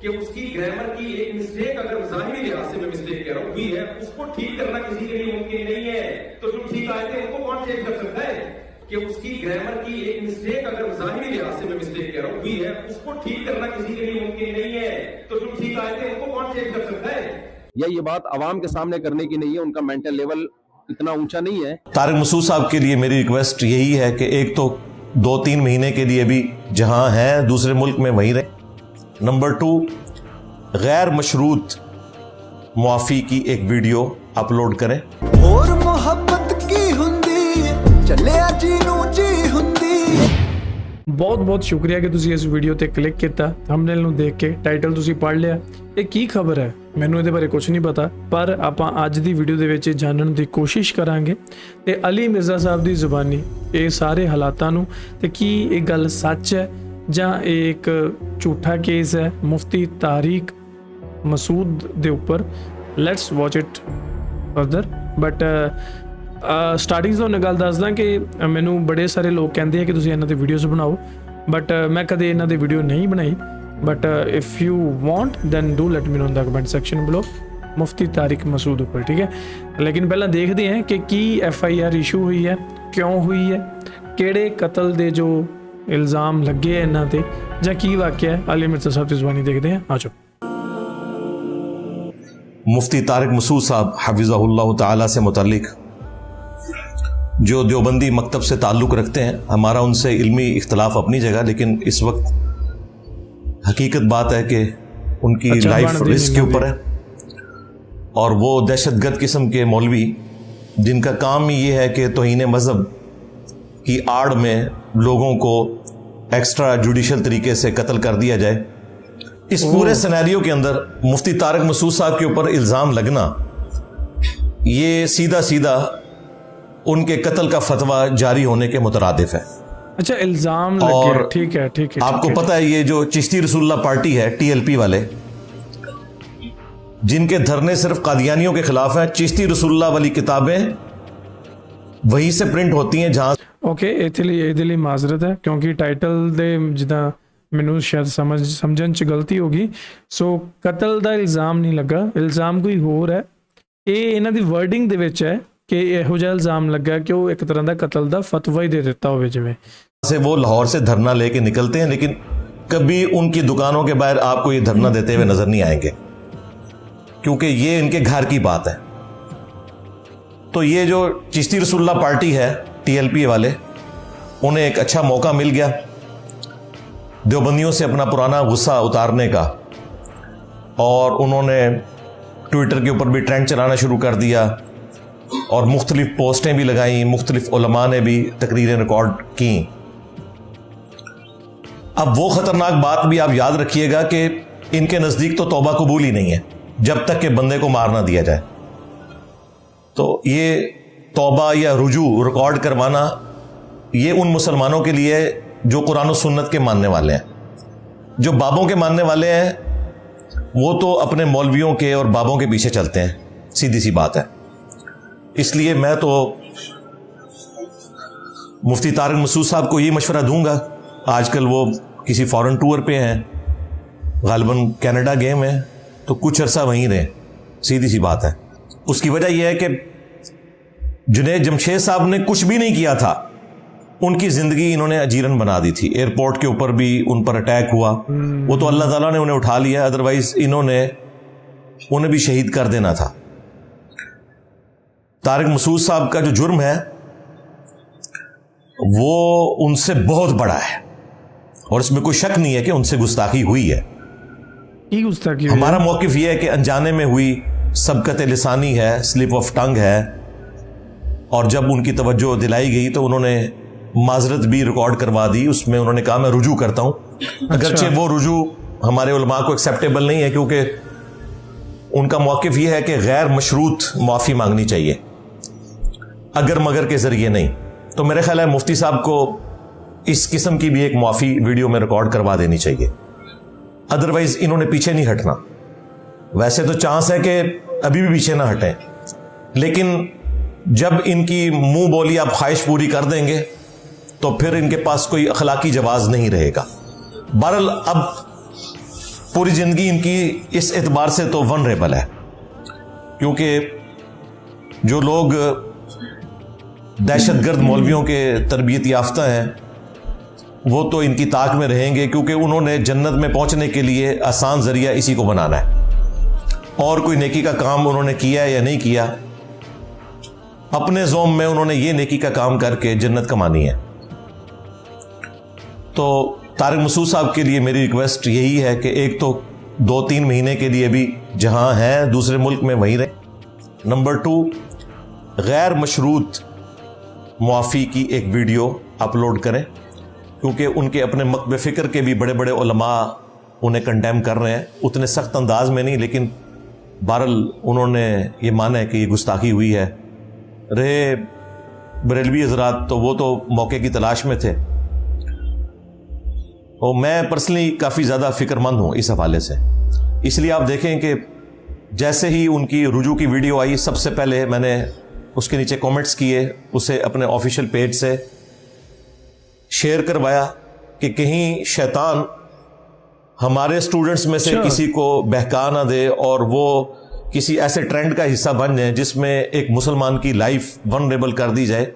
کہ اس کی گرامر کی ایک مسٹیک اگر ظاہری لحاظ سے میں مسٹیک کہہ رہا ہوں ہوئی ہے، اس کو ٹھیک کرنا کسی کے لیے ممکن نہیں ہے. تو جو ٹھیک آئے تھے ان کو کون چیک کر سکتا ہے کہ اس کی گرامر کی ایک مسٹیک اگر ظاہری لحاظ سے میں مسٹیک کہہ رہا ہوں ہوئی ہے، اس کو ٹھیک کرنا کسی کے لیے ممکن نہیں ہے. تو جو ٹھیک آئے تھے ان کو کون چیک کر سکتا ہے. یا یہ بات عوام کے سامنے کرنے کی نہیں ہے، ان کا مینٹل لیول اتنا اونچا نہیں ہے. طارق مسعود صاحب کے لیے میری ریکویسٹ یہی ہے کہ ایک تو 2-3 مہینے کے لیے بھی جہاں ہیں دوسرے ملک میں وہیں رہیں. نمبر 2، غیر مشروط معافی کی ایک ویڈیو اپلوڈ کریں. اور محبت کی ہندی چلے جینو جی ہندی. ਬਹੁਤ ਬਹੁਤ ਸ਼ੁਕਰੀਆ ਕਿ ਤੁਸੀਂ ਇਸ ਵੀਡੀਓ ਤੇ ਕਲਿੱਕ ਕੀਤਾ, ਥੰਬਨੇਲ ਨੂੰ ਦੇਖ ਕੇ ਟਾਈਟਲ ਤੁਸੀਂ ਪੜ੍ਹ ਲਿਆ. ਇਹ ਕੀ ਖਬਰ ਹੈ ਮੈਨੂੰ ਇਹਦੇ ਬਾਰੇ ਕੁਝ ਨਹੀਂ ਪਤਾ, ਪਰ ਆਪਾਂ ਅੱਜ ਦੀ ਵੀਡੀਓ ਦੇ ਵਿੱਚ ਜਾਣਨ ਦੀ ਕੋਸ਼ਿਸ਼ ਕਰਾਂਗੇ ਤੇ ਅਲੀ ਮਿਰਜ਼ਾ ਸਾਹਿਬ ਦੀ ਜ਼ੁਬਾਨੀ ਇਹ ਸਾਰੇ ਹਾਲਾਤਾਂ ਨੂੰ, ਤੇ ਕੀ ਇਹ ਗੱਲ ਸੱਚ ਹੈ ਜਾਂ ਇਹ ਇੱਕ ਝੂਠਾ ਕੇਸ ਹੈ ਮੁਫਤੀ ਤਾਰਿਕ ਮਸੂਦ ਦੇ ਉੱਪਰ. Let's watch it further. But starting ਤੋਂ ਗੱਲ ਦੱਸਦਾ ਕਿ ਮੈਨੂੰ ਬੜੇ ਸਾਰੇ ਲੋਕ ਕਹਿੰਦੇ ਆ ਕਿ ਤੁਸੀਂ ਇਹਨਾਂ 'ਤੇ ਵੀਡੀਓਜ਼ ਬਣਾਓ, ਬਟ ਮੈਂ ਕਦੇ ਇਹਨਾਂ 'ਤੇ ਵੀਡੀਓ ਨਹੀਂ ਬਣਾਈ. But if you want then do let me know in the comment section below Mufti Tariq Masood ਉੱਪਰ, ਠੀਕ ਹੈ. ਲੇਕਿਨ ਪਹਿਲਾਂ ਦੇਖਦੇ ਹਾਂ ਕਿ ਕੀ FIR ਇਸ਼ੂ ਹੋਈ ਹੈ, ਕਿਉਂ ਹੋਈ ਹੈ, ਕਿਹੜੇ ਕਤਲ ਦੇ ਜੋ ਇਲਜ਼ਾਮ ਲੱਗੇ ਇਹਨਾਂ 'ਤੇ ਜਾਂ ਕੀ ਵਾਕਿਆ ਹੈ. ਅਲੀ ਮਿਰਜ਼ਾ ਸਾਹਿਬ ਦੀ ਜ਼ੁਬਾਨੀ ਦੇਖਦੇ ہیں. آ جاؤ. مفتی طارق مسعود صاحب حفظہ اللہ تعالی سے متعلق جو دیوبندی مکتب سے تعلق رکھتے ہیں، ہمارا ان سے علمی اختلاف اپنی جگہ، لیکن اس وقت حقیقت بات ہے کہ ان کی لائف رسک کے اوپر ہے. اور وہ دہشت گرد قسم کے مولوی جن کا کام ہی یہ ہے کہ توہین مذہب کی آڑ میں لوگوں کو ایکسٹرا جوڈیشل طریقے سے قتل کر دیا جائے. اس پورے سینیریو کے اندر مفتی طارق مسعود صاحب کے اوپر الزام لگنا یہ سیدھا سیدھا ان کے قتل کا فتویٰ جاری ہونے کے مترادف ہے. اچھا الزام لگے، ٹھیک ہے ٹھیک ہے. آپ کو پتہ ہے یہ جو چشتی رسول اللہ پارٹی ہے TLP والے، جن کے دھرنے صرف قادیانیوں کے خلاف ہیں، چشتی رسول اللہ والی کتابیں وہیں سے پرنٹ ہوتی ہیں جہاں. اوکے ਇਹਦੇ ਲਈ ਮਾਜ਼ਰਤ ਹੈ ਕਿਉਂਕਿ ਟਾਈਟਲ ਦੇ ਜਿੱਦਾਂ ਮੈਨੂੰ ਸ਼ਾਇਦ ਸਮਝਣ 'ਚ ਗਲਤੀ ਹੋ ਗਈ. ਸੋ ਕਤਲ ਦਾ ਇਲਜ਼ਾਮ ਨਹੀਂ ਲੱਗਾ, ਇਲਜ਼ਾਮ ਕੋਈ ਹੋਰ ਹੈ. ਇਹ ਇਹਨਾਂ ਦੀ ਵਰਡਿੰਗ ਦੇ ਵਿੱਚ ਹੈ کہ ਇਹੋ ਜਿਹਾ ਇਲਜ਼ਾਮ ਲੱਗਾ کہ وہ ایک طرح ਦਾ ਕਤਲ ਦਾ ਫਤਵਾ ਹੀ ਦੇ ਦਿੱਤਾ ہوئے ਜਿਵੇਂ. سے وہ لاہور سے دھرنا لے کے نکلتے ہیں، لیکن کبھی ان کی دکانوں کے باہر آپ کو یہ دھرنا دیتے ہوئے نظر نہیں آئیں گے، کیونکہ یہ ان کے گھر کی بات ہے. تو یہ جو چشتی رسول اللہ پارٹی ہے TLP والے، انہیں ایک اچھا موقع مل گیا دیوبندیوں سے اپنا پرانا غصہ اتارنے کا، اور انہوں نے ٹویٹر کے اوپر بھی ٹرینڈ چلانا شروع کر دیا اور مختلف پوسٹیں بھی لگائیں، مختلف علماء نے بھی تقریریں ریکارڈ کیں. اب وہ خطرناک بات بھی آپ یاد رکھیے گا کہ ان کے نزدیک تو توبہ قبول ہی نہیں ہے جب تک کہ بندے کو مار نہ دیا جائے. تو یہ توبہ یا رجوع ریکارڈ کروانا یہ ان مسلمانوں کے لیے جو قرآن و سنت کے ماننے والے ہیں. جو بابوں کے ماننے والے ہیں وہ تو اپنے مولویوں کے اور بابوں کے پیچھے چلتے ہیں، سیدھی سی بات ہے. اس لیے میں تو مفتی طارق مسعود صاحب کو یہ مشورہ دوں گا، آج کل وہ کسی فورن ٹور پہ ہیں، غالباً کینیڈا گئے ہیں، تو کچھ عرصہ وہیں رہیں، سیدھی سی بات ہے. اس کی وجہ یہ ہے کہ جنید جمشید صاحب نے کچھ بھی نہیں کیا تھا، ان کی زندگی انہوں نے اجیرن بنا دی تھی. ایئرپورٹ کے اوپر بھی ان پر اٹیک ہوا، وہ تو اللہ تعالیٰ نے انہیں اٹھا لیا، ادروائز انہیں بھی شہید کر دینا تھا. طارق مسعود صاحب کا جو جرم ہے وہ ان سے بہت بڑا ہے، اور اس میں کوئی شک نہیں ہے کہ ان سے گستاخی ہوئی ہے. ہمارا موقف یہ ہے کہ انجانے میں ہوئی، سبقت لسانی ہے، سلپ آف ٹنگ ہے، اور جب ان کی توجہ دلائی گئی تو انہوں نے معذرت بھی ریکارڈ کروا دی. اس میں انہوں نے کہا میں رجوع کرتا ہوں، اگرچہ وہ رجوع ہمارے علماء کو ایکسیپٹیبل نہیں ہے، کیونکہ ان کا موقف یہ ہے کہ غیر مشروط معافی مانگنی چاہیے، اگر مگر کے ذریعے نہیں. تو میرے خیال ہے مفتی صاحب کو اس قسم کی بھی ایک معافی ویڈیو میں ریکارڈ کروا دینی چاہیے، ادروائز انہوں نے پیچھے نہیں ہٹنا. ویسے تو چانس ہے کہ ابھی بھی پیچھے نہ ہٹیں، لیکن جب ان کی منہ بولی آپ خواہش پوری کر دیں گے تو پھر ان کے پاس کوئی اخلاقی جواز نہیں رہے گا. بہرحال اب पूरी ज़िंदगी इनकी इस एतबार से तो वनरेबल है, क्योंकि जो लोग दहशतगर्द मौलवियों के तरबियत याफ्ता हैं वो तो इनकी ताक में रहेंगे, क्योंकि उन्होंने जन्नत में पहुंचने के लिए आसान ज़रिया इसी को बनाना है। और कोई नेकी का काम उन्होंने किया या नहीं किया, अपने ज़ोम में उन्होंने ये नेकी का काम करके जन्नत कमानी है। तो तारिक मसूद साहब के लिए मेरी रिक्वेस्ट यही है कि एक तो 2-3 महीने के लिए भी जहां हैं दूसरे मुल्क में वहीं रहे। नंबर 2, गैर मशरूत मुआफ़ी की एक वीडियो अपलोड करें, क्योंकि उनके अपने मकब फ़िक्र के भी बड़े बड़े उलमा उन्हें कंडेम कर रहे हैं, उतने सख्त अंदाज में नहीं, लेकिन बहरहाल उन्होंने ये माना है कि ये गुस्ताखी हुई है। रहे बरेलवी हज़रात तो वो तो मौके की तलाश में थे, और मैं पर्सनली काफ़ी ज़्यादा फ़िक्रमंद हूँ इस हवाले से। इसलिए आप देखें कि जैसे ही उनकी रुजू की वीडियो आई, सबसे पहले मैंने उसके नीचे कमेंट्स किए, उसे अपने ऑफिशियल पेज से शेयर करवाया कि कहीं शैतान हमारे स्टूडेंट्स में से किसी को बहका ना दे और वो किसी ऐसे ट्रेंड का हिस्सा बन जाए जिसमें एक मुसलमान की लाइफ वनरेबल कर दी जाए।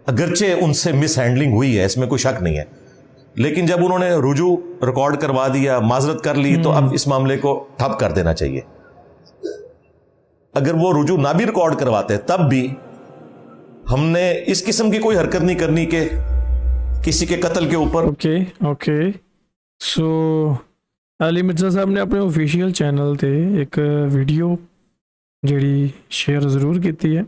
अगरचे उनसे मिस हैंडलिंग हुई है, इसमें कोई शक नहीं है, लेकिन जब उन्होंने रुजू रिकॉर्ड करवा दिया, माजरत कर ली, तो अब इस मामले को ठप कर देना चाहिए। अगर वो रुजू ना भी रिकॉर्ड करवाते तब भी हमने इस किस्म की कोई हरकत नहीं करनी कि किसी के कत्ल के ऊपर। ओके सो अली मिर्जा साहब ने अपने ऑफिशियल चैनल ते एक वीडियो ਜਿਹੜੀ शेयर ਜ਼ਰੂਰ ਕੀਤੀ ਹੈ,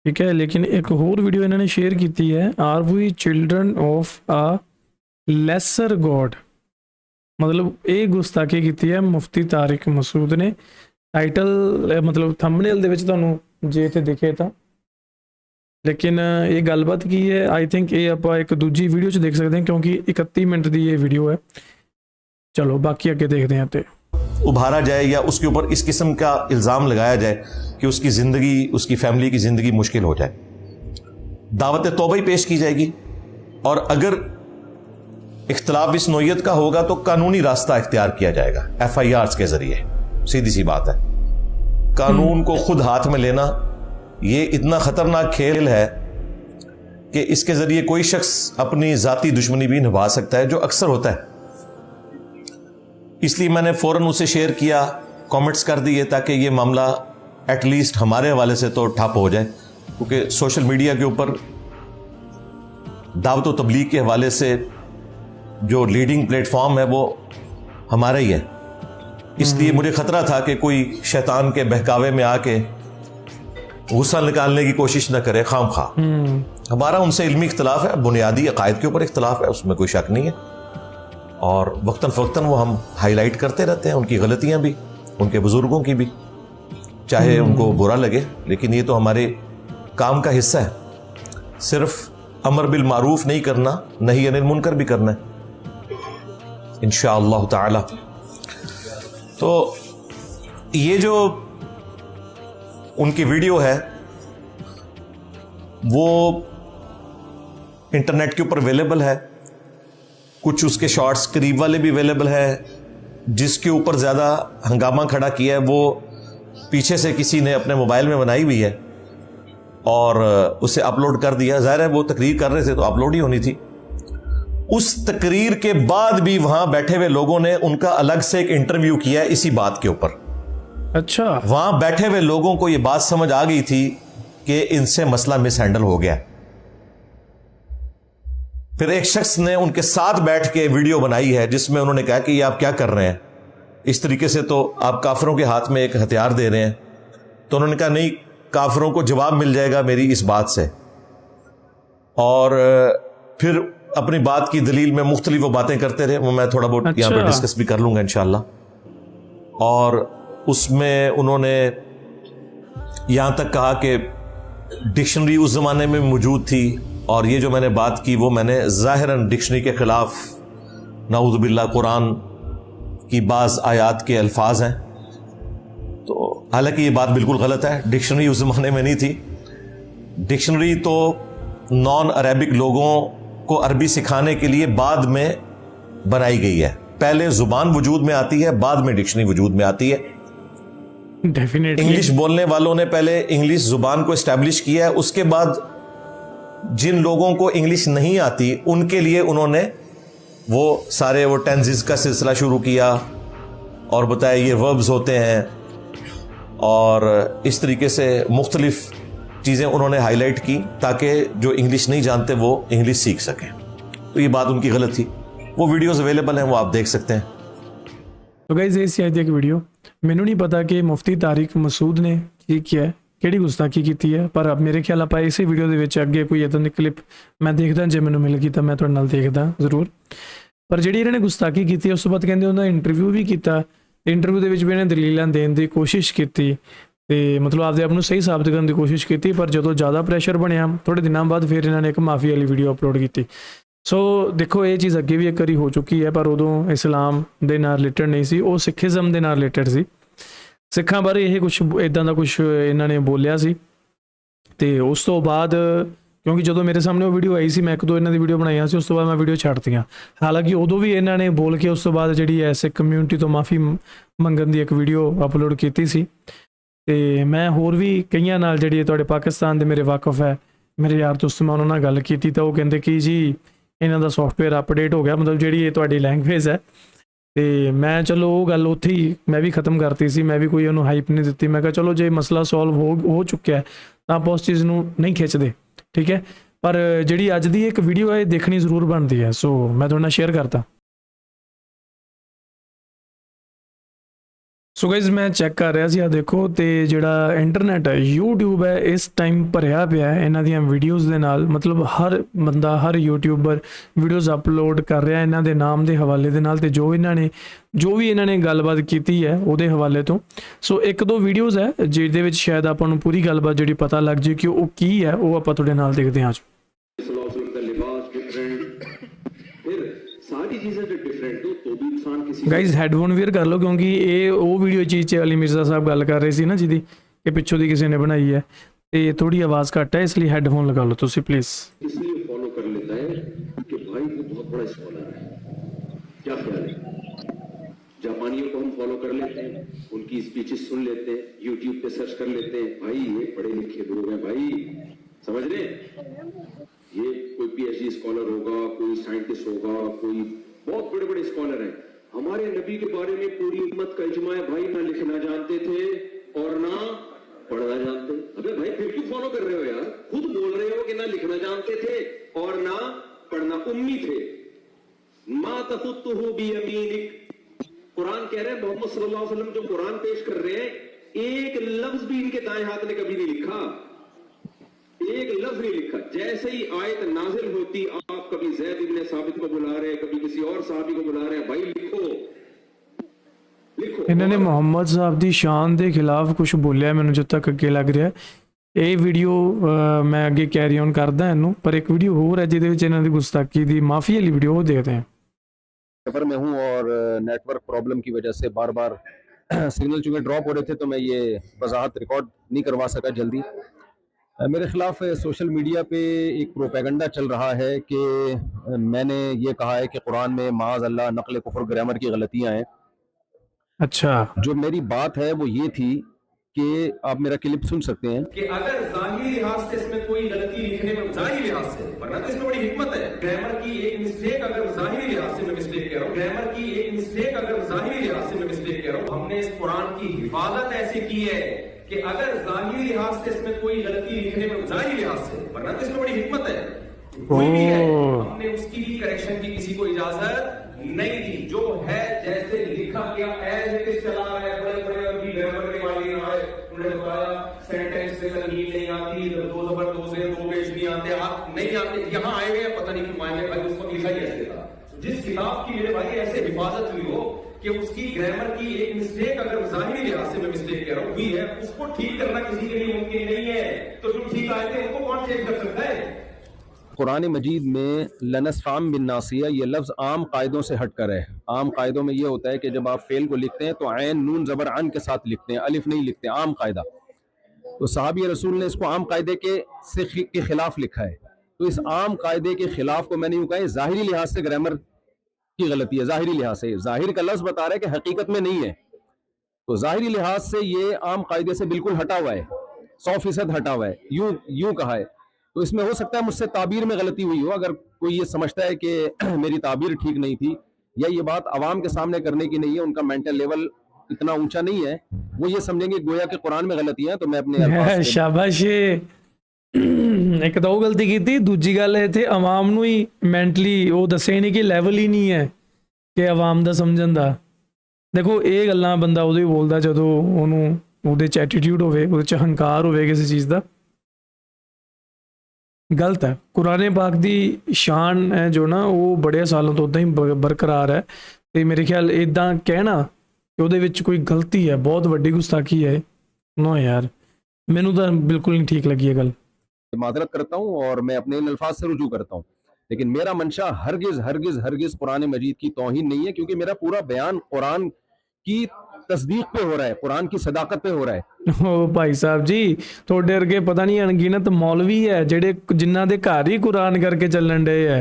ठीक है, लेकिन एक होर वीडियो इन्होंने शेयर की है, are we children of a lesser god. मतलब ये गुस्ताखी की है मुफ्ती तारिक मसूद ने। टाइटल मतलब थंबनेल दे विच तुहानूं जे इत्थे दिखे तां, लेकिन ये गलबात की है, आई थिंक ये आप एक दूजी वीडियो च देख सकते हैं, क्योंकि 31 मिनट की ये वीडियो है। चलो बाकी अगे देखते हैं। ते उभारा जाए या उसके ऊपर इस किस्म का इल्ज़ाम लगाया जाए कि उसकी ज़िंदगी, उसकी फैमिली की ज़िंदगी मुश्किल हो जाए, दावत तौबा ही पेश की जाएगी। और अगर इख्तलाफ इस नोयत का होगा तो कानूनी रास्ता इख्तियार किया जाएगा FIRs के ज़रिए। सीधी सी बात है, कानून को खुद हाथ में लेना ये इतना ख़तरनाक खेल है कि इसके ज़रिए कोई शख्स अपनी ज़ाती दुश्मनी भी निभा सकता है, जो अक्सर होता है। इसलिए मैंने फ़ौरन उसे शेयर किया, कमेंट्स कर दिए, ताकि ये मामला एटलीस्ट हमारे हवाले से तो ठप हो जाए, क्योंकि सोशल मीडिया के ऊपर दावत व तबलीग के हवाले से जो लीडिंग प्लेटफॉर्म है वो हमारा ही है। इसलिए मुझे ख़तरा था कि कोई शैतान के बहकावे में आके गुस्सा निकालने की कोशिश न करे खामखा। हमारा उनसे इल्मी इख्तलाफ है, बुनियादी अकायद के ऊपर इख्तलाफ है, उसमें कोई शक नहीं है, और वक्तन फ़वक्तन वो हम हाईलाइट करते रहते हैं, उनकी गलतियां भी, उनके बुजुर्गों की भी, चाहे उनको बुरा लगे, लेकिन ये तो हमारे काम का हिस्सा है। सिर्फ अमर बिल मारूफ नहीं करना, नही अनिल मुनकर भी करना है इंशाअल्लाह ताला। तो ये जो उनकी वीडियो है वो इंटरनेट के ऊपर अवेलेबल है, कुछ उसके शॉर्ट्स करीब वाले भी अवेलेबल है। जिसके ऊपर ज़्यादा हंगामा खड़ा किया है वो पीछे से किसी ने अपने मोबाइल में बनाई हुई है और उसे अपलोड कर दिया। ज़ाहिर है वो तकरीर कर रहे थे तो अपलोड ही होनी थी। उस तकरीर के बाद भी वहां बैठे हुए लोगों ने उनका अलग से एक इंटरव्यू किया इसी बात के ऊपर। अच्छा, वहां बैठे हुए लोगों को यह बात समझ आ गई थी कि इनसे मसला मिसहैंडल हो गया। फिर एक शख्स ने उनके साथ बैठ के वीडियो बनाई है जिसमें उन्होंने कहा कि ये आप क्या कर रहे हैं, इस तरीके से तो आप काफिरों के हाथ में एक हथियार दे रहे हैं। तो उन्होंने कहा नहीं, काफिरों को जवाब मिल जाएगा मेरी इस बात से। और फिर अपनी बात की दलील में मुख्तलिफ वो बातें करते रहे, वो मैं थोड़ा बहुत यहाँ पर डिस्कस भी कर लूंगा इंशाल्लाह। और उसमें उन्होंने यहाँ तक कहा कि डिक्शनरी उस ज़माने में मौजूद थी, और ये जो मैंने बात की वो मैंने ज़ाहिरन डिक्शनरी के ख़िलाफ़, नाऊज़ु बिल्लाह, कुरान की बाज़ आयात के अल्फाज हैं। तो हालांकि ये बात बिल्कुल गलत है, डिक्शनरी उस ज़माने में नहीं थी। डिक्शनरी तो नॉन अरेबिक लोगों को अरबी सिखाने के लिए बाद में बनाई गई है, पहले जुबान वजूद में आती है, बाद में डिक्शनरी वजूद में आती है। डेफिनेटली इंग्लिश बोलने वालों ने पहले इंग्लिश जुबान को एस्टैब्लिश किया है, उसके बाद जिन लोगों को इंग्लिश नहीं आती उनके लिए उन्होंने वो सारे वो टेंसेस का सिलसिला शुरू किया और बताया ये वर्ब्स होते हैं, और इस तरीके से मुख्तलिफ चीज़ें उन्होंने हाईलाइट की ताकि जो इंग्लिश नहीं जानते वो इंग्लिश सीख सकें। तो ये बात उनकी गलत थी। वो वीडियोस अवेलेबल हैं, वो आप देख सकते हैं। तो गाइस ये सी एक वीडियो, ਮੈਨੂੰ ਨਹੀਂ ਪਤਾ ਕਿ ਮੁਫਤੀ ਤਾਰਿਕ ਮਸੂਦ ਨੇ ਕੀ ਕੀਤਾ ਹੈ, ਕਿਹੜੀ ਗੁਸਤਾਖੀ ਕੀਤੀ ਹੈ, ਪਰ ਮੇਰੇ ਖਿਆਲ ਆਪਾਂ ਇਸੇ ਵੀਡੀਓ ਦੇ ਵਿੱਚ ਅੱਗੇ ਕੋਈ ਇਦਾਂ ਦੀ ਕਲਿੱਪ ਮੈਂ ਦੇਖਦਾ, ਜੇ ਮੈਨੂੰ ਮਿਲ ਗਈ ਤਾਂ ਮੈਂ ਤੁਹਾਡੇ ਨਾਲ ਦੇਖਦਾ ਜ਼ਰੂਰ। ਪਰ ਜਿਹੜੀ ਇਹਨਾਂ ਨੇ ਗੁਸਤਾਖੀ ਕੀਤੀ ਉਸ ਤੋਂ ਬਾਅਦ ਕਹਿੰਦੇ ਉਹਨਾਂ ਦਾ ਇੰਟਰਵਿਊ ਵੀ ਕੀਤਾ, ਇੰਟਰਵਿਊ ਦੇ ਵਿੱਚ ਵੀ ਇਹਨੇ ਦਲੀਲਾਂ ਦੇਣ ਦੀ ਕੋਸ਼ਿਸ਼ ਕੀਤੀ ਤੇ ਮਤਲਬ ਆਪਦੇ ਆਪ ਨੂੰ ਸਹੀ ਸਾਬਤ ਕਰਨ ਦੀ ਕੋਸ਼ਿਸ਼ ਕੀਤੀ, ਪਰ ਜਦੋਂ ਜ਼ਿਆਦਾ ਪ੍ਰੈਸ਼ਰ ਬਣਿਆ ਥੋੜੇ ਦਿਨਾਂ ਬਾਅਦ ਫਿਰ ਇਹਨਾਂ ਨੇ ਇੱਕ ਮਾਫੀ ਵਾਲੀ ਵੀਡੀਓ ਅਪਲੋਡ ਕੀਤੀ। ਸੋ ਦੇਖੋ ਇਹ ਚੀਜ਼ ਅੱਗੇ ਵੀ ਇੱਕ ਵਾਰੀ ਹੋ ਚੁੱਕੀ ਹੈ, ਪਰ ਉਦੋਂ ਇਸਲਾਮ ਦੇ ਨਾਲ ਰਿਲੇਟਡ ਨਹੀਂ ਸੀ, ਉਹ ਸਿੱਖੀਜ਼ਮ ਦੇ ਨਾਲ ਰਿਲੇਟਡ ਸੀ। ਸਿੱਖਾਂ ਬਾਰੇ ਇਹ ਕੁਛ ਇਦਾਂ ਦਾ ਕੁਛ ਇਹਨਾਂ ਨੇ ਬੋਲਿਆ ਸੀ ਤੇ ਉਸ ਤੋਂ ਬਾਅਦ ਕਿਉਂਕਿ ਜਦੋਂ ਮੇਰੇ ਸਾਹਮਣੇ ਉਹ ਵੀਡੀਓ ਆਈ ਸੀ ਮੈਂ ਇੱਕ ਦੋ ਇਹਨਾਂ ਦੀ ਵੀਡੀਓ ਬਣਾਈਆਂ ਸੀ, ਉਸ ਤੋਂ ਬਾਅਦ ਮੈਂ ਵੀਡੀਓ ਛੱਡਤੀਆਂ। ਹਾਲਾਂਕਿ ਉਦੋਂ ਵੀ ਇਹਨਾਂ ਨੇ ਬੋਲ ਕੇ ਉਸ ਤੋਂ ਬਾਅਦ ਜਿਹੜੀ ਐ ਸਿੱਖ ਕਮਿਊਨਿਟੀ ਤੋਂ ਮਾਫੀ ਮੰਗਣ ਦੀ ਇੱਕ ਵੀਡੀਓ ਅਪਲੋਡ ਕੀਤੀ ਸੀ। ਤੇ ਮੈਂ ਹੋਰ ਵੀ ਕਈਆਂ ਨਾਲ ਜਿਹੜੀ ਤੁਹਾਡੇ ਪਾਕਿਸਤਾਨ ਦੇ ਮੇਰੇ ਵਾਕਫ ਹੈ, ਮੇਰੇ ਯਾਰ ਦੋਸਤ, ਮੈਂ ਉਹਨਾਂ ਨਾਲ ਗੱਲ ਕੀਤੀ ਤਾਂ ਉਹ ਕਹਿੰਦੇ ਕਿ ਜੀ ਇਹਨਾਂ ਦਾ ਸੌਫਟਵੇਅਰ ਅਪਡੇਟ ਹੋ ਗਿਆ, ਮਤਲਬ ਜਿਹੜੀ ਇਹ ਤੁਹਾਡੀ ਲੈਂਗੁਏਜ ਹੈ। ਤੇ ਮੈਂ ਚਲੋ ਉਹ ਗੱਲ ਉੱਥੇ ਹੀ ਮੈਂ ਵੀ ਖ਼ਤਮ ਕਰਤੀ ਸੀ, ਮੈਂ ਵੀ ਕੋਈ ਉਹਨੂੰ ਹਾਈਪ ਨਹੀਂ ਦਿੱਤੀ। ਮੈਂ ਕਿਹਾ ਚਲੋ ਜੇ ਮਸਲਾ ਸੋਲਵ ਹੋ ਚੁੱਕਿਆ ਤਾਂ ਆਪਾਂ ਉਸ ਚੀਜ਼ ਨੂੰ ਨਹੀਂ ਖਿੱਚਦੇ, ਠੀਕ ਹੈ। ਪਰ ਜਿਹੜੀ ਅੱਜ ਦੀ ਇੱਕ ਵੀਡੀਓ ਹੈ ਇਹ ਦੇਖਣੀ ਜ਼ਰੂਰ ਬਣਦੀ ਹੈ, ਸੋ ਮੈਂ ਤੁਹਾਡੇ ਨਾਲ ਸ਼ੇਅਰ ਕਰਤਾ। ਸੋ ਗਾਇਜ਼ ਮੈਂ ਚੈੱਕ ਕਰ ਰਿਹਾ ਸੀ, ਆ ਦੇਖੋ, ਤੇ ਜਿਹੜਾ ਇੰਟਰਨੈਟ ਹੈ YouTube ਹੈ ਇਸ ਟਾਈਮ ਭਰਿਆ ਪਿਆ ਹੈ ਇਹਨਾਂ ਦੀਆਂ ਵੀਡੀਓਜ਼ ਦੇ ਨਾਲ। ਮਤਲਬ ਹਰ ਬੰਦਾ, ਹਰ ਯੂਟਿਊਬਰ ਵੀਡੀਓਜ਼ ਅਪਲੋਡ ਕਰ ਰਿਹਾ ਇਹਨਾਂ ਦੇ ਨਾਮ ਦੇ ਹਵਾਲੇ ਦੇ ਨਾਲ, ਤੇ ਜੋ ਵੀ ਇਹਨਾਂ ਨੇ ਗੱਲਬਾਤ ਕੀਤੀ ਹੈ ਉਹਦੇ ਹਵਾਲੇ ਤੋਂ। ਸੋ ਇੱਕ ਦੋ ਵੀਡੀਓਜ਼ ਹੈ ਜਿਹਦੇ ਵਿੱਚ ਸ਼ਾਇਦ ਆਪਾਂ ਨੂੰ ਪੂਰੀ ਗੱਲਬਾਤ ਜਿਹੜੀ ਪਤਾ ਲੱਗ ਜੇ ਕਿ ਉਹ ਕੀ ਹੈ, ਉਹ ਆਪਾਂ ਤੁਹਾਡੇ ਨਾਲ ਦੇਖਦੇ ਹਾਂ। सारी चीजें जो डिफरेंट हो तो भी इंसान किसी ਗਾਈਜ਼ ਹੈਡਫੋਨ ਵੀਅਰ ਕਰ ਲਓ ਕਿਉਂਕਿ ਇਹ ਉਹ ਵੀਡੀਓ ਚੀਜ਼ 'ਚ ਅਲੀ ਮਿਰਜ਼ਾ ਸਾਹਿਬ ਗੱਲ ਕਰ ਰਹੇ ਸੀ ਨਾ ਜਿਹਦੀ ਕਿ ਪਿੱਛੋਂ ਦੀ ਕਿਸੇ ਨੇ ਬਣਾਈ ਹੈ ਤੇ ਥੋੜੀ ਆਵਾਜ਼ ਘੱਟ ਹੈ, ਇਸ ਲਈ ਹੈਡਫੋਨ ਲਗਾ ਲਓ ਤੁਸੀਂ ਪਲੀਜ਼। इसलिए फॉलो कर लेता है कि भाई वो बहुत बड़ा स्कॉलर है। क्या ख्याल है? जापानियों को हम फॉलो कर लेते हैं, उनकी स्पीचेस सुन लेते हैं, यूट्यूब पे सर्च कर लेते हैं, भाई ये पढ़े लिखे लोग हैं, भाई समझ रहे हैं? ये कोई PhD स्कॉलर होगा, कोई साइंटिस्ट होगा, कोई बहुत बड़े बड़े स्कॉलर हैं। हमारे नबी के बारे में पूरी उम्मत का इजमा है, भाई ना लिखना जानते थे और ना पढ़ना जानते। अबे भाई फिर क्यों फॉलो कर रहे हो यार? खुद बोल रहे हो कि ना लिखना जानते थे और ना पढ़ना, उम्मी थे। मा तफुत्तुहु बियमीनिक, कुरान कह रहे हैं मोहम्मद सल्लल्लाहु अलैहि वसल्लम जो कुरान पेश कर रहे हैं एक लफ्ज भी इनके दाएं हाथ ने कभी नहीं लिखा, एक लफ्ज नहीं लिखा। जैसे ही आयत नाजिल होती आप कभी ज़ैद इब्न साबित को बुला रहे हैं, कभी किसी और साहबी को बुला रहे हैं, भाई लिखो लिखो। ਇਹਨਾਂ ਨੇ ਮੁਹੰਮਦ ਸਾਹਿਬ ਦੀ ਸ਼ਾਨ ਦੇ ਖਿਲਾਫ ਕੁਝ ਬੋਲਿਆ, ਮੈਨੂੰ ਜਿੱਥੇ ਤੱਕ ਅੱਗੇ ਲੱਗ ਰਿਹਾ। ਇਹ ਵੀਡੀਓ ਮੈਂ ਅੱਗੇ ਕੈਰੀ ਔਨ ਕਰਦਾ ਇਹਨੂੰ, ਪਰ ਇੱਕ ਵੀਡੀਓ ਹੋਰ ਹੈ ਜਿਹਦੇ ਵਿੱਚ ਇਹਨਾਂ ਦੀ ਗੁਸਤਾਖੀ ਦੀ ਮਾਫੀ ਵਾਲੀ ਵੀਡੀਓ ਉਹ ਦੇਖਦੇ ਹਾਂ। सफर में हूँ और नेटवर्क प्रॉब्लम की वजह से बार बार सिग्नल चूँकि ड्रॉप हो रहे थे तो मैं ये वजाहत रिकॉर्ड नहीं करवा सका जल्दी। मेरे ख़िलाफ़ सोशल मीडिया पे एक प्रोपेगेंडा चल रहा है कि मैंने ये कहा है कि कुरान में माज़ अल्लाह नक़ल कुफ़र ग्रामर की गलतियाँ हैं। अच्छा, जो मेरी बात है वो ये थी कि आप मेरा क्लिप सुन सकते हैं कि अगर ज़ाहिरी लिहाज से इसमें कोई गलती लिखने में, ज़ाहिरी लिहाज से, वरना तो इसमें बड़ी हिकमत है। ग्रामर की एक मिस्टेक अगर ज़ाहिरी लिहाज से मैं मिस्टेक कह रहा हूँ, ग्रामर की एक मिस्टेक अगर ज़ाहिरी लिहाज से मैं मिस्टेक कह रहा हूँ, हमने इस कुरान की हिफाजत ऐसे की है कि अगर ज़ाहिरी लिहाज से इसमें कोई गलती लिखने में, ज़ाहिरी लिहाज से, वरना तो इसमें बड़ी हिकमत है, कोई भी है, हमने उसकी भी करेक्शन की किसी को इजाजत नहीं दी। जो है जैसे लिखा गया एज इट इज चला रहा है। बड़े बड़े अभी ग्रामर के वाले आए, उन्होंने बताया सेंटेंस से तनवीन नहीं आती, दो जबर दो से दो पेश नहीं आते, आप नहीं आते, यहाँ आए गए पता नहीं क्यों आए, भाई उसको लिखा ही ऐसे था। जिस किताब की मेरे भाई ऐसे हिफाजत हुई हो कि उसकी ग्रामर की एक मिस्टेक अगर ज़ाहिरी लिहाज से मैं मिस्टेक कह रहा हूँ हुई है, उसको ठीक करना किसी के लिए मुमकिन नहीं है। तो जो ठीक आए थे उनको कौन चेंज कर सकता है? कुरान मजीद में लनस्फाम बिन नासिया ये लफ्ज़ आम कायदों से हटकर है। आम कायदों में ये होता है कि जब आप फ़ेल को लिखते हैं तो ऐन नून ज़बर अन के साथ लिखते हैं, अलिफ नहीं लिखते, आम कायदा। तो सहाबी रसूल ने इसको आम कायदे के खिलाफ लिखा है। तो इस आम कायदे के खिलाफ को मैंने यूँ कहा ज़ाहिरी लिहाज से ग्रामर की गलती है ज़ाहिरी लिहाज से। ज़ाहिर का लफ्ज़ बता रहा है कि हकीकत में नहीं है, तो ज़ाहिरी लिहाज से ये आम कायदे से बिल्कुल हटा हुआ है, 100% हटा हुआ है, यूं कहा है। तो इसमें हो सकता है मुझसे ताबीर में गलती हुई हो, अगर कोई ये समझता है कि मेरी ताबीर ठीक नहीं थी या ये बात आवाम के सामने करने की नहीं है, उनका मेंटल लेवल इतना ऊंचा नहीं है, वो ये समझेंगे गोया कि कुरान में गलतियां, तो मैं अपने अल्फाज से शाबाश। ਇੱਕ ਤਾਂ ਉਹ ਗਲਤੀ ਕੀਤੀ, ਦੂਜੀ ਗੱਲ ਇੱਥੇ ਆਵਾਮ ਨੂੰ ਹੀ ਮੈਂਟਲੀ ਉਹ ਦੱਸਿਆ ਨਹੀਂ ਕਿ ਲੈਵਲ ਹੀ ਨਹੀਂ ਹੈ ਕਿ ਆਵਾਮ ਦਾ ਸਮਝਣ ਦਾ। ਦੇਖੋ ਇਹ ਗੱਲਾਂ ਬੰਦਾ ਉਦੋਂ ਹੀ ਬੋਲਦਾ ਜਦੋਂ ਉਹਨੂੰ ਉਹਦੇ 'ਚ ਐਟੀਟਿਊਡ ਹੋਵੇ, ਉਹਦੇ 'ਚ ਹੰਕਾਰ ਹੋਵੇ ਕਿਸੇ ਚੀਜ਼ ਦਾ। ਗਲਤ ਹੈ। ਕੁਰਾਨ ਪਾਕ ਦੀ ਸ਼ਾਨ ਹੈ ਜੋ ਨਾ, ਉਹ ਬੜੇ ਸਾਲਾਂ ਤੋਂ ਉੱਦਾਂ ਹੀ ਬਰਕਰਾਰ ਹੈ, ਅਤੇ ਮੇਰੇ ਖਿਆਲ ਇੱਦਾਂ ਕਹਿਣਾ ਕਿ ਉਹਦੇ ਵਿੱਚ ਕੋਈ ਗਲਤੀ ਹੈ, ਬਹੁਤ ਵੱਡੀ ਗੁਸਤਾਖੀ ਹੈ, ਨਾ ਯਾਰ ਮੈਨੂੰ ਤਾਂ ਬਿਲਕੁਲ नहीं ठीक लगी ये गल। मादरत करता हूँ और मैं अपने इन अल्फाज से रुजू करता हूँ, लेकिन मेरा मंशा हरगिज हरगिज हरगिज कुरान मजीद की तौहीन नहीं है, क्योंकि मेरा पूरा बयान कुरान की तस्दीक पे हो रहा है, कुरान की सदाकत पे हो रहा है। ओ भाई साहब जी, थोड़े अरगे पता नहीं अनगिनत मौलवी है जेड़े जिन्हां दे घर ही कुरान करके चलन डे है।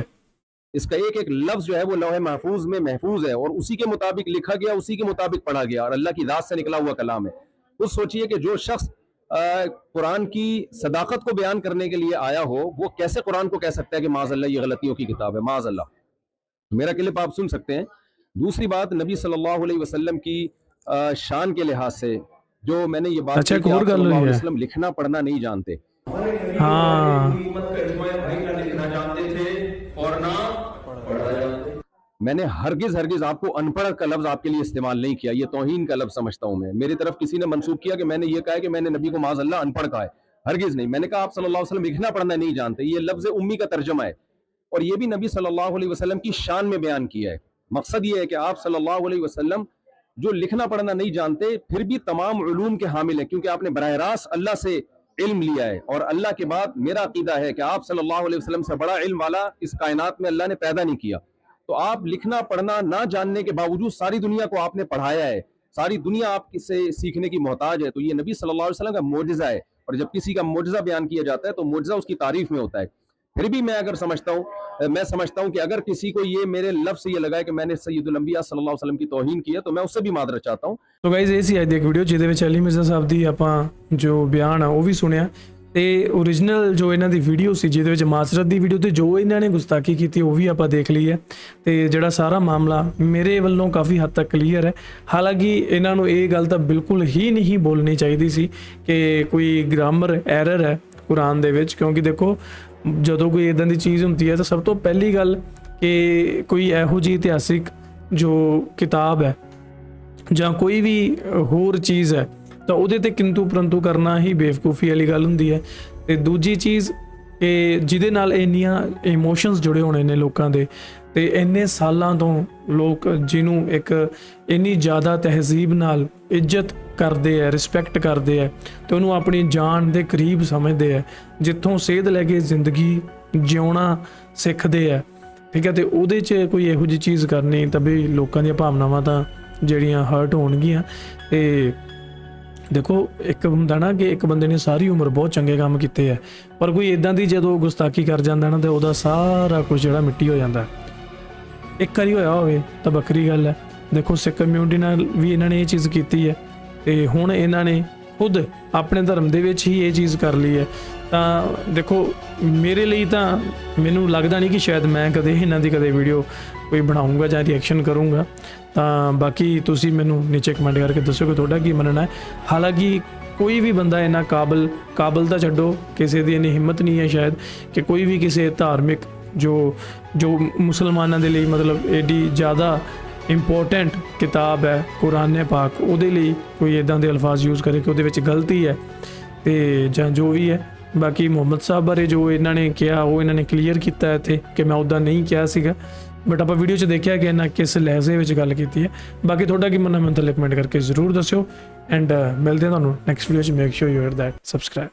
इसका एक एक लफ्ज जो है वो लौहे महफूज में महफूज है और उसी के मुताबिक लिखा गया, उसी के मुताबिक पढ़ा गया, और अल्लाह की ज़ात से निकला हुआ कलाम है। उस सोचिए कि जो शख्स कुरान की सदाकत को बयान करने के लिए आया हो, वो कैसे कुरान को कह सकता है कि माज़अल्लाह ये गलतियों की किताब है, माज़अल्लाह। मेरा क्लिप आप सुन सकते हैं। दूसरी बात, नबी सल्लल्लाहु अलैहि वसल्लम की शान के लिहाज से जो मैंने ये बात अच्छा, की कि आप सल्लल्लाहु अलैहि है। वसल्लम लिखना पढ़ना नहीं जानते। हाँ, लिखना जानते थे और ना पढ़ना जानते। मैंने हरगिज हरगिज आपको अनपढ़ का लफ्ज आपके लिए इस्तेमाल नहीं किया, ये तौहीन का लफ्ज समझता हूं मैं। मेरी तरफ किसी ने मंसूब किया कि मैंने ये कहा है कि मैंने नबी को माज़अल्लाह अनपढ़ कहा है, हरगिज नहीं। मैंने कहा आप सल्लल्लाहु अलैहि वसल्लम लिखना पढ़ना नहीं जानते, ये लफ्ज उम्मी का तर्जमा है, और ये भी नबी सल्लल्लाहु अलैहि वसल्लम की शान में बयान किया है। मकसद ये है कि आप सल्लल्लाहु अलैहि वसल्लम जो लिखना पढ़ना नहीं जानते, फिर भी तमाम उलूम के हामिल हैं, क्योंकि आपने बराह रास्त अल्लाह से इल्म लिया है, और अल्लाह के बाद मेरा अकीदा है कि आप सल्लल्लाहु अलैहि वसल्लम से बड़ा इल्म वाला इस कायनात में अल्लाह ने पैदा नहीं किया। तो आप लिखना पढ़ना ना जानने के बावजूद सारी दुनिया को आपने पढ़ाया है, सारी दुनिया आपसे सीखने की मोहताज है, तो ये नबी सल्लल्लाहु अलैहि वसल्लम का मोजज़ा है। और जब किसी का मोजज़ा बयान किया जाता है तो मोजज़ा उसकी तारीफ में होता है। फिर भी मैं समझता हूँ कि अगर किसी को ये मेरे लफ्ज़ से ये लगा है कि मैंने सैयदुल अंबिया सल्लल्लाहु अलैहि वसल्लम की तौहीन की है, तो मैं उससे भी मादरत चाहता हूँ। तो गाइज ਇਹ ਸੀ ਅੱਜ ਦੀ ਇੱਕ ਵੀਡੀਓ ਜਿਹਦੇ ਵਿੱਚ ਅਲੀ ਮਿਰਜ਼ਾ ਸਾਹਿਬ ਦੀ ਆਪਾਂ ਜੋ ਬਿਆਨ ਆ ਉਹ ਵੀ ਸੁਣਿਆ, ਤੇ ਓਰੀਜਨਲ ਜੋ ਇਹਨਾਂ ਦੀ ਵੀਡੀਓ ਸੀ ਜਿਹਦੇ ਵਿੱਚ ਮਾਸਰਤ ਦੀ ਵੀਡੀਓ ਤੇ ਜੋ ਇਹਨਾਂ ਨੇ ਗੁਸਤਾਖੀ ਕੀਤੀ ਉਹ ਵੀ ਆਪਾਂ ਦੇਖ ਲਈ ਹੈ, ਤੇ ਜਿਹੜਾ ਸਾਰਾ ਮਾਮਲਾ ਮੇਰੇ ਵੱਲੋਂ ਕਾਫੀ ਹੱਦ ਤੱਕ ਕਲੀਅਰ ਹੈ। ਹਾਲਾਂਕਿ ਇਹਨਾਂ ਨੂੰ ਇਹ ਗੱਲ ਤਾਂ ਬਿਲਕੁਲ ਹੀ ਨਹੀਂ ਬੋਲਣੀ ਚਾਹੀਦੀ ਸੀ ਕਿ ਕੋਈ ਗ੍ਰਾਮਰ ਐਰਰ ਹੈ ਕੁਰਾਨ ਦੇ ਵਿੱਚ, ਕਿਉਂਕਿ ਦੇਖੋ ਜਦੋਂ ਕੋਈ ਇਦਾਂ ਦੀ ਚੀਜ਼ ਹੁੰਦੀ ਹੈ ਤਾਂ ਸਭ ਤੋਂ ਪਹਿਲੀ ਗੱਲ ਕਿ ਕੋਈ ਇਹੋ ਜਿਹੀ ਇਤਿਹਾਸਿਕ ਜੋ ਕਿਤਾਬ ਹੈ ਜਾਂ ਕੋਈ ਵੀ ਹੋਰ ਚੀਜ਼ ਹੈ ਤਾਂ ਉਹਦੇ ਤੇ ਕਿੰਤੂ ਪਰੰਤੂ ਕਰਨਾ ਹੀ ਬੇਵਕੂਫੀ ਵਾਲੀ ਗੱਲ ਹੁੰਦੀ ਹੈ। ਤੇ ਦੂਜੀ ਚੀਜ਼ ਕਿ ਜਿਹਦੇ ਨਾਲ ਇੰਨੀਆਂ ਇਮੋਸ਼ਨਸ ਜੁੜੇ ਹੋਣੇ ਨੇ ਲੋਕਾਂ ਦੇ, ਤੇ ਇੰਨੇ ਸਾਲਾਂ ਤੋਂ ਲੋਕ ਜਿਹਨੂੰ ਇੱਕ ਇੰਨੀ ਜ਼ਿਆਦਾ ਤਹਿਜ਼ੀਬ ਨਾਲ ਇੱਜ਼ਤ ਕਰਦੇ ਹੈ, ਰਿਸਪੈਕਟ ਕਰਦੇ ਹੈ, ਤੇ ਉਹਨੂੰ ਆਪਣੀ ਜਾਨ ਦੇ ਕਰੀਬ ਸਮਝਦੇ ਹੈ, ਜਿੱਥੋਂ ਸੇਧ ਲੈ ਕੇ ਜ਼ਿੰਦਗੀ ਜਿਉਣਾ ਸਿੱਖਦੇ ਹੈ, ਠੀਕ ਹੈ। ਤੇ ਉਹਦੇ 'ਚ ਕੋਈ ਇਹੋ ਜਿਹੀ ਚੀਜ਼ ਕਰਨੀ ਤਾਂ ਵੀ ਲੋਕਾਂ ਦੀਆਂ ਭਾਵਨਾਵਾਂ ਤਾਂ ਜਿਹੜੀਆਂ ਹਰਟ ਹੋਣਗੀਆਂ। ਤੇ ਦੇਖੋ ਇੱਕ ਹੁੰਦਾ ਨਾ ਕਿ ਇੱਕ ਬੰਦੇ ਨੇ ਸਾਰੀ ਉਮਰ ਬਹੁਤ ਚੰਗੇ ਕੰਮ ਕੀਤੇ ਹੈ, ਪਰ ਕੋਈ ਇੱਦਾਂ ਦੀ ਜਦੋਂ ਗੁਸਤਾਖੀ ਕਰ ਜਾਂਦਾ ਨਾ ਤਾਂ ਉਹਦਾ ਸਾਰਾ ਕੁਝ ਜਿਹੜਾ ਮਿੱਟੀ ਹੋ ਜਾਂਦਾ। ਇੱਕ ਵਾਰੀ ਹੋਇਆ ਹੋਵੇ ਤਾਂ ਵੱਖਰੀ ਗੱਲ ਹੈ। ਦੇਖੋ ਸਿੱਖ ਕਮਿਊਨਿਟੀ ਨਾਲ ਵੀ ਇਹਨਾਂ ਨੇ ਇਹ ਚੀਜ਼ ਕੀਤੀ ਹੈ, ਤੇ ਹੁਣ ਇਹਨਾਂ ਨੇ ਖੁਦ ਆਪਣੇ ਧਰਮ ਦੇ ਵਿੱਚ ਹੀ ਇਹ ਚੀਜ਼ ਕਰ ਲਈ ਹੈ। ਤਾਂ ਦੇਖੋ ਮੇਰੇ ਲਈ ਤਾਂ ਮੈਨੂੰ ਲੱਗਦਾ ਨਹੀਂ ਕਿ ਸ਼ਾਇਦ ਮੈਂ ਕਦੇ ਇਹਨਾਂ ਦੀ ਕਦੇ ਵੀਡੀਓ ਕੋਈ ਬਣਾਊਂਗਾ ਜਾਂ ਰਿਐਕਸ਼ਨ ਕਰੂੰਗਾ। ਤਾਂ ਬਾਕੀ ਤੁਸੀਂ ਮੈਨੂੰ ਨੀਚੇ ਕਮੈਂਟ ਕਰਕੇ ਦੱਸਿਓ ਕਿ ਤੁਹਾਡਾ ਕੀ ਮੰਨਣਾ ਹੈ। ਹਾਲਾਂਕਿ ਕੋਈ ਵੀ ਬੰਦਾ ਇੰਨਾ ਕਾਬਲ ਤਾਂ ਛੱਡੋ, ਕਿਸੇ ਦੀ ਇੰਨੀ ਹਿੰਮਤ ਨਹੀਂ ਹੈ ਸ਼ਾਇਦ ਕਿ ਕੋਈ ਵੀ ਕਿਸੇ ਧਾਰਮਿਕ ਜੋ ਮੁਸਲਮਾਨਾਂ ਦੇ ਲਈ ਮਤਲਬ ਐਡੀ ਜ਼ਿਆਦਾ ਇੰਪੋਰਟੈਂਟ ਕਿਤਾਬ ਹੈ ਕੁਰਾਨ ਪਾਕ, ਉਹਦੇ ਲਈ ਕੋਈ ਇੱਦਾਂ ਦੇ ਅਲਫਾਜ਼ ਯੂਜ਼ ਕਰੇ ਕਿ ਉਹਦੇ ਵਿੱਚ ਗਲਤੀ ਹੈ ਤੇ ਜਾਂ ਜੋ ਵੀ ਹੈ। ਬਾਕੀ ਮੁਹੰਮਦ ਸਾਹਿਬ ਬਾਰੇ ਜੋ ਇਹਨਾਂ ਨੇ ਕਿਹਾ ਉਹ ਇਹਨਾਂ ਨੇ ਕਲੀਅਰ ਕੀਤਾ ਇੱਥੇ ਕਿ ਮੈਂ ਉੱਦਾਂ ਨਹੀਂ ਕਿਹਾ ਸੀਗਾ, ਬਟ ਆਪਾਂ ਵੀਡੀਓ 'ਚ ਦੇਖਿਆ ਕਿ ਇਹਨਾਂ ਕਿਸ ਲਹਿਜ਼ੇ ਵਿੱਚ ਗੱਲ ਕੀਤੀ ਹੈ। ਬਾਕੀ ਤੁਹਾਡਾ ਕੀ ਮੰਨਣਾ ਮੈਨੂੰ ਥੱਲੇ ਕਮੈਂਟ ਕਰਕੇ ਜ਼ਰੂਰ ਦੱਸਿਓ, ਐਂਡ ਮਿਲਦੇ ਹਾਂ ਤੁਹਾਨੂੰ ਨੈਕਸਟ ਵੀਡੀਓ 'ਚ। Make sure you hit that subscribe.